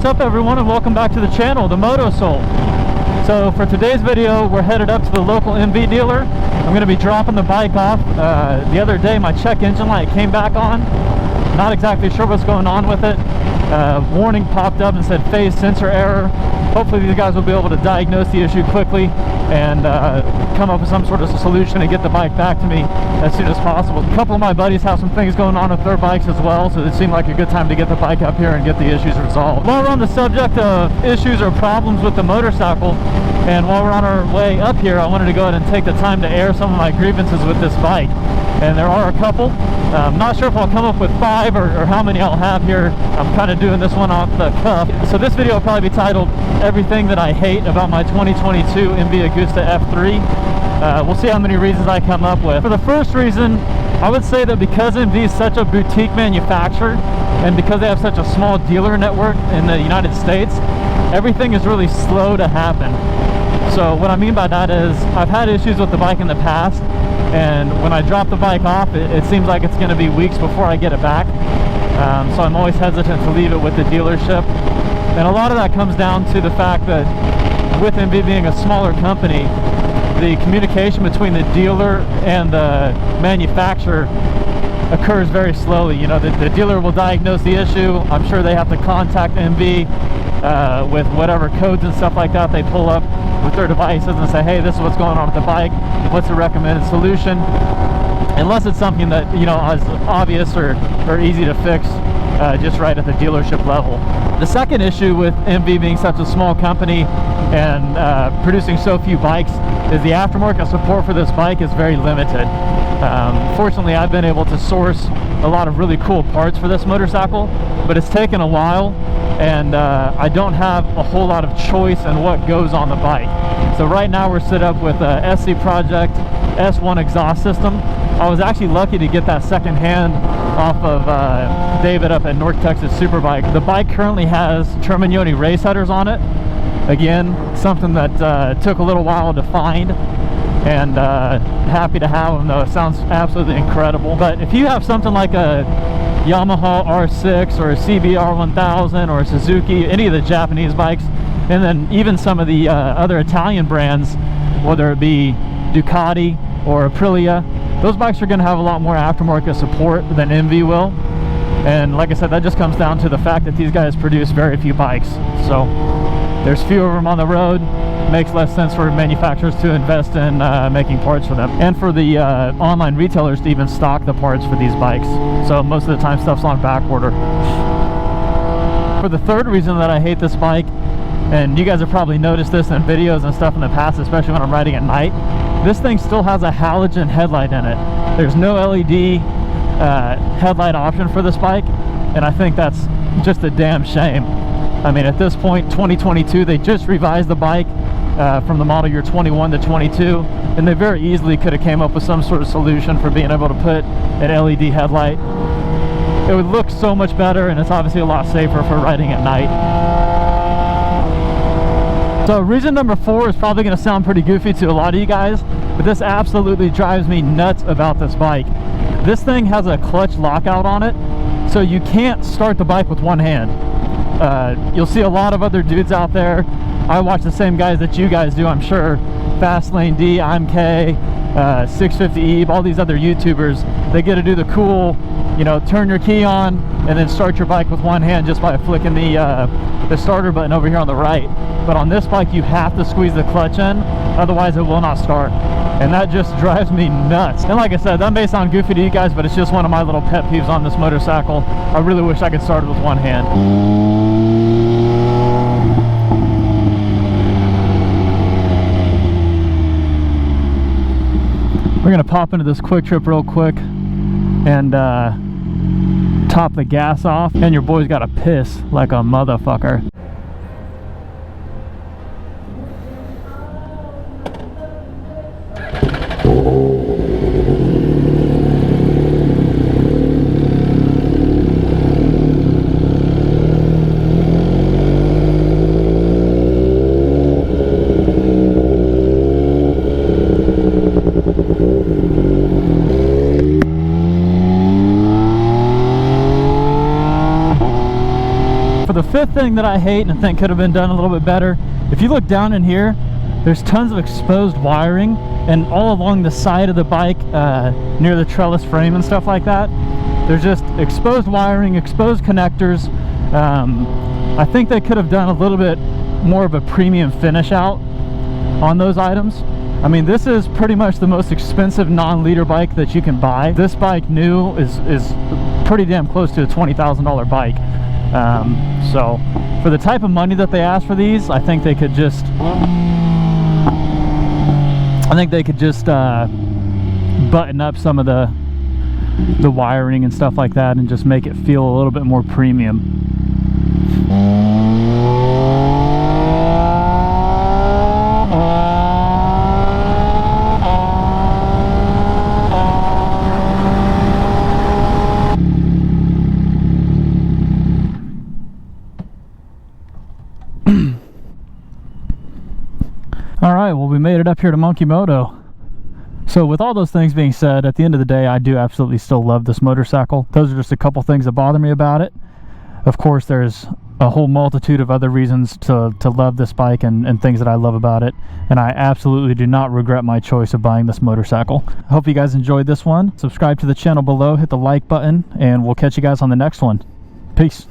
up everyone, and welcome back to the channel, The Moto Soul. So for today's video, we're headed up to the local MV dealer. I'm going to be dropping the bike off. The other day my check engine light came back on. Not exactly sure what's going on with it. Warning popped up and said phase sensor error. Hopefully these guys will be able to diagnose the issue quickly and come up with some sort of solution and get the bike back to me as soon as possible. A couple of my buddies have some things going on with their bikes as well, so it seemed like a good time to get the bike up here and get the issues resolved. While we're on the subject of issues or problems with the motorcycle, and while we're on our way up here, I wanted to go ahead and take the time to air some of my grievances with this bike. And there are a couple. I'm not sure if I'll come up with 5 or how many I'll have here. I'm kind of doing this one off the cuff. So this video will probably be titled Everything That I Hate About My 2022 MV Agusta F3. We'll see how many reasons I come up with. For the first reason, I would say that because MV is such a boutique manufacturer and because they have such a small dealer network in the United States, everything is really slow to happen. So what I mean by that is I've had issues with the bike in the past, and when I drop the bike off, it seems like it's going to be weeks before I get it back. So I'm always hesitant to leave it with the dealership. And a lot of that comes down to the fact that with MV being a smaller company, the communication between the dealer and the manufacturer occurs very slowly. You know, the dealer will diagnose the issue. I'm sure they have to contact MV with whatever codes and stuff like that they pull up with their devices and say, hey, this is what's going on with the bike, what's the recommended solution, unless it's something that, you know, is obvious or easy to fix just right at the dealership level. The second issue with MV being such a small company and producing so few bikes is the aftermarket support for this bike is very limited. Fortunately, I've been able to source a lot of really cool parts for this motorcycle, but it's taken a while, and I don't have a whole lot of choice in what goes on the bike. So right now we're set up with a SC Project S1 exhaust system. I was actually lucky to get that secondhand off of David up at North Texas Superbike. The bike currently has Terminioni race headers on it. Again, something that took a little while to find, and happy to have them though. It sounds absolutely incredible. But if you have something like a Yamaha R6 or a CBR 1000 or a Suzuki, any of the Japanese bikes, and then even some of the other Italian brands, whether it be Ducati or Aprilia, those bikes are going to have a lot more aftermarket support than MV will. And like I said, that just comes down to the fact that these guys produce very few bikes. So there's fewer of them on the road. Makes less sense for manufacturers to invest in making parts for them, and for the online retailers to even stock the parts for these bikes. So most of the time stuff's on back order. For the third reason that I hate this bike, and you guys have probably noticed this in videos and stuff in the past, especially when I'm riding at night, this thing still has a halogen headlight in it. There's no LED headlight option for this bike, and I think that's just a damn shame. I mean, at this point, 2022, they just revised the bike from the model year 21 to 22, and they very easily could have came up with some sort of solution for being able to put an LED headlight. It would look so much better, and it's obviously a lot safer for riding at night. So reason number 4 is probably going to sound pretty goofy to a lot of you guys, but this absolutely drives me nuts about this bike. This thing has a clutch lockout on it, so you can't start the bike with one hand. You'll see a lot of other dudes out there. I watch the same guys that you guys do, I'm sure. Fastlane D, IMK, 650 Eve, all these other YouTubers, they get to do the cool, you know, turn your key on and then start your bike with one hand just by flicking the starter button over here on the right. But on this bike, you have to squeeze the clutch in, otherwise it will not start. And that just drives me nuts. And like I said, that may sound goofy to you guys, but it's just one of my little pet peeves on this motorcycle. I really wish I could start it with one hand. We're gonna pop into this quick trip real quick and top the gas off, and your boy's gotta piss like a motherfucker. fifth thing that I hate and think could have been done a little bit better, if you look down in here, there's tons of exposed wiring, and all along the side of the bike, near the trellis frame and stuff like that, there's just exposed wiring, exposed connectors. I think they could have done a little bit more of a premium finish out on those items. I mean, this is pretty much the most expensive non-liter bike that you can buy. This bike new is pretty damn close to a $20,000 bike. So for the type of money that they asked for these, I think they could just button up some of the wiring and stuff like that and just make it feel a little bit more premium. Alright, well, we made it up here to Monkey Moto. So with all those things being said, at the end of the day, I do absolutely still love this motorcycle. Those are just a couple things that bother me about it. Of course, there's a whole multitude of other reasons to love this bike and things that I love about it. And I absolutely do not regret my choice of buying this motorcycle. I hope you guys enjoyed this one. Subscribe to the channel below, hit the like button, and we'll catch you guys on the next one. Peace.